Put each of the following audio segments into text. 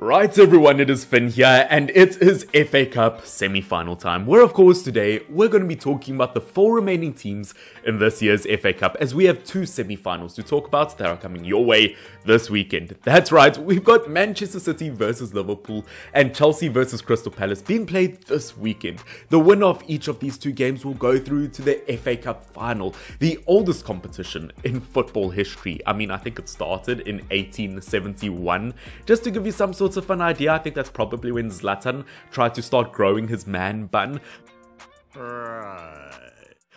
Right everyone, it is Finn here and it is FA Cup semi-final time, where of course today we're going to be talking about the 4 remaining teams in this year's FA Cup, as we have 2 semi-finals to talk about that are coming your way this weekend. That's right, we've got Manchester City versus Liverpool and Chelsea versus Crystal Palace being played this weekend. The winner of each of these 2 games will go through to the FA Cup final, the oldest competition in football history. I mean, I think it started in 1871. Just to give you some sort of an idea, I think that's probably when Zlatan tried to start growing his man bun.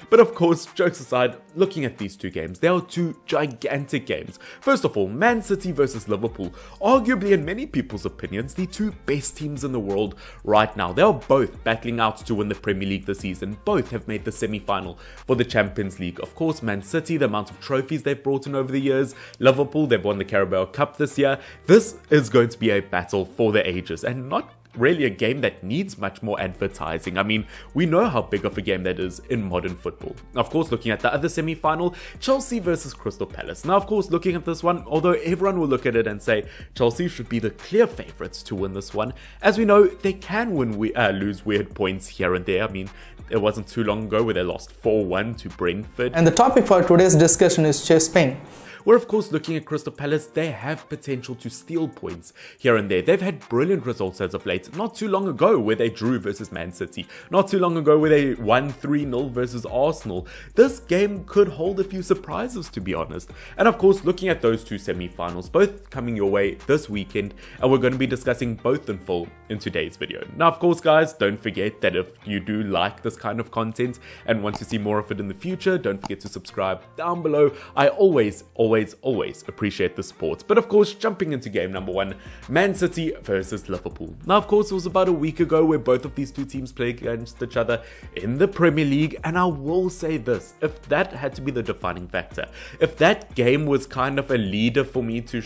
But of course, jokes aside, looking at these 2 games, they are 2 gigantic games. First of all, Man City versus Liverpool, arguably in many people's opinions, the 2 best teams in the world right now. They are both battling out to win the Premier League this season. Both have made the semi-final for the Champions League. Of course, Man City, the amount of trophies they've brought in over the years. Liverpool, they've won the Carabao Cup this year. This is going to be a battle for the ages, and not really a game that needs much more advertising. I mean, we know how big of a game that is in modern football. Of course, looking at the other semi-final, Chelsea versus Crystal Palace. Now, of course, looking at this one, although everyone will look at it and say Chelsea should be the clear favourites to win this one, as we know, they can lose weird points here and there. I mean, it wasn't too long ago where they lost 4-1 to Brentford. And the topic for today's discussion is chess Spain. We're of course looking at Crystal Palace. They have potential to steal points here and there. They've had brilliant results as of late. Not too long ago where they drew versus Man City. Not too long ago where they won 3-0 versus Arsenal. This game could hold a few surprises, to be honest. And of course, looking at those 2 semi-finals, both coming your way this weekend, and we're going to be discussing both in full in today's video. Now, of course, guys, don't forget that if you do like this kind of content and want to see more of it in the future, don't forget to subscribe down below. I always appreciate the support. But of course, jumping into game number 1, Man City versus Liverpool. Now, of course, it was about a week ago where both of these 2 teams played against each other in the Premier League, and I will say this, if that had to be the defining factor, if that game was kind of a leader for me to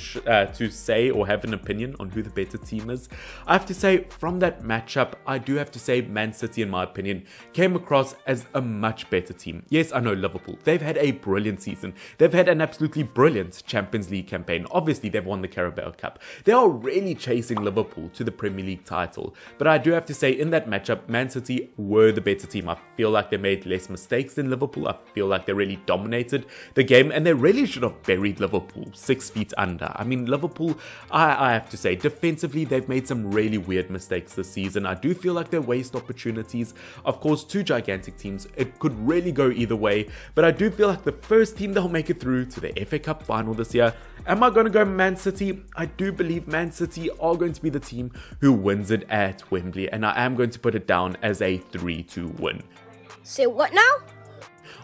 say or have an opinion on who the better team is, I have to say from that matchup, I do have to say Man City, in my opinion, came across as a much better team. Yes, I know Liverpool, they've had a brilliant season. They've had an absolutely brilliant Champions League campaign. Obviously, they've won the Carabao Cup. They are really chasing Liverpool to the Premier League title. But I do have to say, in that matchup, Man City were the better team. I feel like they made less mistakes than Liverpool. I feel like they really dominated the game, and they really should have buried Liverpool 6 feet under. I mean, Liverpool, I have to say, defensively, they've made some really weird mistakes this season. I do feel like they waste opportunities. Of course, 2 gigantic teams. It could really go either way, but I do feel like the first team that'll make it through to the FA Cup final this year. Am I going to go Man City? I do believe Man City are going to be the team who wins it at Wembley, and I am going to put it down as a 3-2 win. Say what now?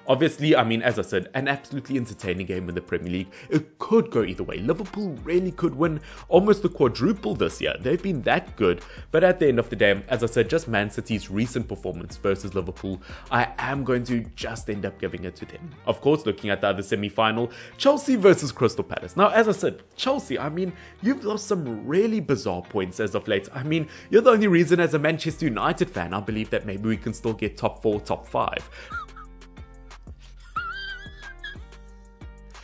Obviously, I mean, as I said, an absolutely entertaining game in the Premier League. It could go either way. Liverpool really could win almost the quadruple this year. They've been that good. But at the end of the day, as I said, just Man City's recent performance versus Liverpool, I am going to just end up giving it to them. Of course, looking at the other semi-final, Chelsea versus Crystal Palace. Now, as I said, Chelsea, I mean, you've lost some really bizarre points as of late. I mean, you're the only reason as a Manchester United fan I believe that maybe we can still get top 4, top 5.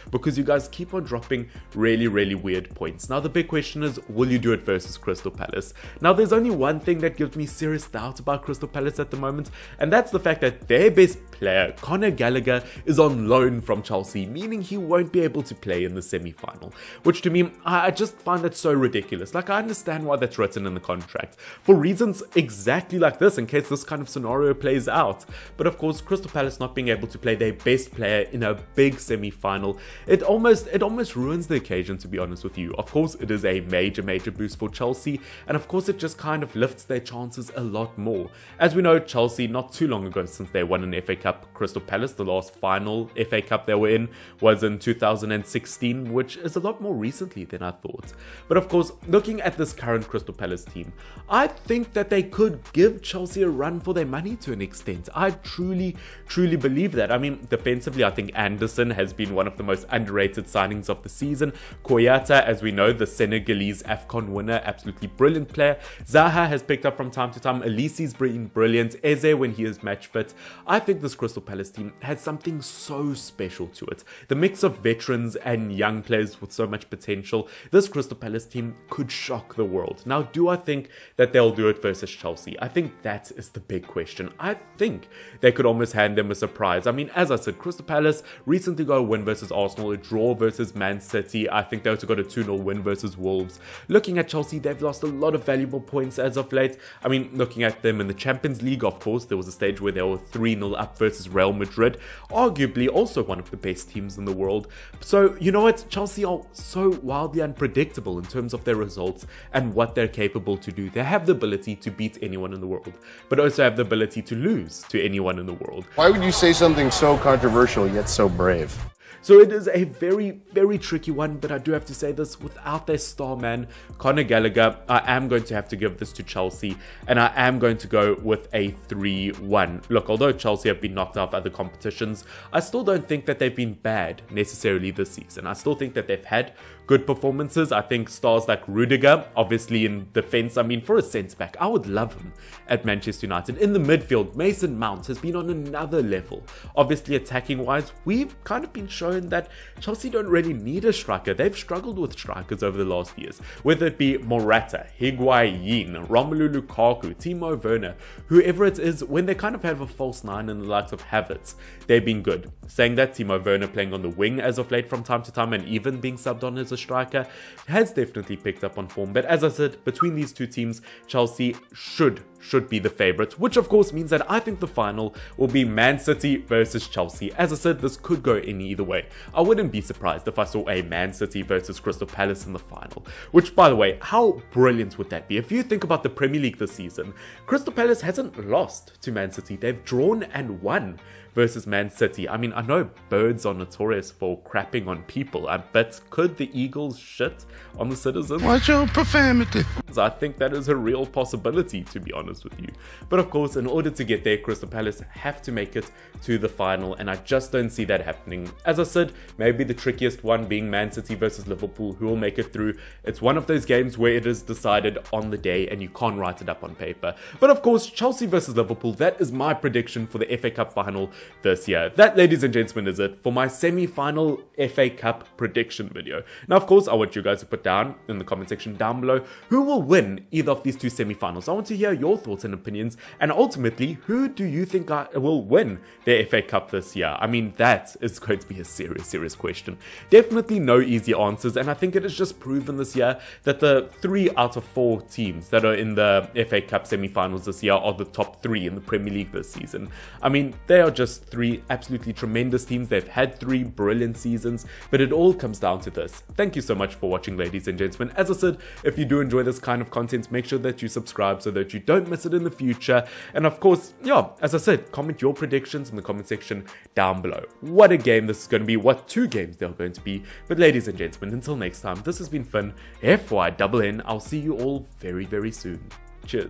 Because you guys keep on dropping really weird points. Now the big question is, will you do it versus Crystal Palace? Now there's only one thing that gives me serious doubt about Crystal Palace at the moment, and that's the fact that their best player, Conor Gallagher, is on loan from Chelsea, meaning he won't be able to play in the semi-final, which to me, I just find that so ridiculous. Like, I understand why that's written in the contract, for reasons exactly like this, in case this kind of scenario plays out. But of course, Crystal Palace not being able to play their best player in a big semi-final, it almost ruins the occasion, to be honest with you. Of course, it is a major boost for Chelsea, and of course it just kind of lifts their chances a lot more. As we know, Chelsea, not too long ago since they won an FA Cup, Crystal Palace, the last final FA Cup they were in was in 2016, which is a lot more recently than I thought. But of course, looking at this current Crystal Palace team, I think that they could give Chelsea a run for their money to an extent. I truly believe that. I mean, defensively, I think Anderson has been one of the most underrated signings of the season. Koyata, as we know, the Senegalese AFCON winner, absolutely brilliant player. Zaha has picked up from time to time. Elisi's been brilliant. Eze when he is match fit. I think this Crystal Palace team has something so special to it. The mix of veterans and young players with so much potential. This Crystal Palace team could shock the world. Now, do I think that they'll do it versus Chelsea? I think that is the big question. I think they could almost hand them a surprise. I mean, as I said, Crystal Palace recently got a win versus Arsenal, a draw versus Man City. I think they also got a 2-0 win versus Wolves. Looking at Chelsea, they've lost a lot of valuable points as of late. I mean, looking at them in the Champions League, of course, there was a stage where they were 3-0 up versus Real Madrid, arguably also one of the best teams in the world. So, you know what? Chelsea are so wildly unpredictable in terms of their results and what they're capable to do. They have the ability to beat anyone in the world, but also have the ability to lose to anyone in the world. Why would you say something so controversial yet so brave? So it is a very, very tricky one, but I do have to say this, without their star man, Conor Gallagher, I am going to have to give this to Chelsea, and I am going to go with a 3-1. Look, although Chelsea have been knocked out of other competitions, I still don't think that they've been bad necessarily this season. I still think that they've had good performances. I think stars like Rudiger, obviously in defense, I mean, for a centre-back, I would love him at Manchester United. In the midfield, Mason Mount has been on another level. Obviously, attacking-wise, we've kind of been shown that Chelsea don't really need a striker. They've struggled with strikers over the last years, whether it be Morata, Higuain, Romelu Lukaku, Timo Werner, whoever it is. When they kind of have a false nine in the likes of Havertz, they've been good. Saying that, Timo Werner playing on the wing as of late from time to time, and even being subbed on as a striker, has definitely picked up on form. But as I said, between these two teams, Chelsea should be the favourite, which of course means that I think the final will be Man City versus Chelsea. As I said, this could go in either way. I wouldn't be surprised if I saw a Man City versus Crystal Palace in the final, which, by the way, how brilliant would that be? If you think about the Premier League this season, Crystal Palace hasn't lost to Man City. They've drawn and won versus Man City. I mean, I know birds are notorious for crapping on people, but could the Eagles shit on the Citizens? Watch your profanity. I think that is a real possibility, to be honest with you. But of course, in order to get there, Crystal Palace have to make it to the final, and I just don't see that happening. As I said, maybe the trickiest one being Man City versus Liverpool, who will make it through. It's one of those games where it is decided on the day and you can't write it up on paper. But of course, Chelsea versus Liverpool, that is my prediction for the FA Cup final this year. That, ladies and gentlemen, is it for my semi-final FA Cup prediction video. Now, of course, I want you guys to put down in the comment section down below who will win either of these two semi-finals. I want to hear your thoughts and opinions, and ultimately, who do you think will win the FA Cup this year? I mean, that is going to be a serious question. Definitely no easy answers, and I think it is just proven this year that the 3 out of 4 teams that are in the FA Cup semi-finals this year are the top 3 in the Premier League this season. I mean, they are just 3 absolutely tremendous teams. They've had 3 brilliant seasons, but it all comes down to this. Thank you so much for watching, ladies and gentlemen. As I said, if you do enjoy this kind of content, make sure that you subscribe so that you don't miss it in the future. And of course, yeah, as I said, comment your predictions in the comment section down below. What a game this is going to be, what 2 games they're going to be. But ladies and gentlemen, until next time, this has been Finn, FYNN. I'll see you all very soon. Cheers.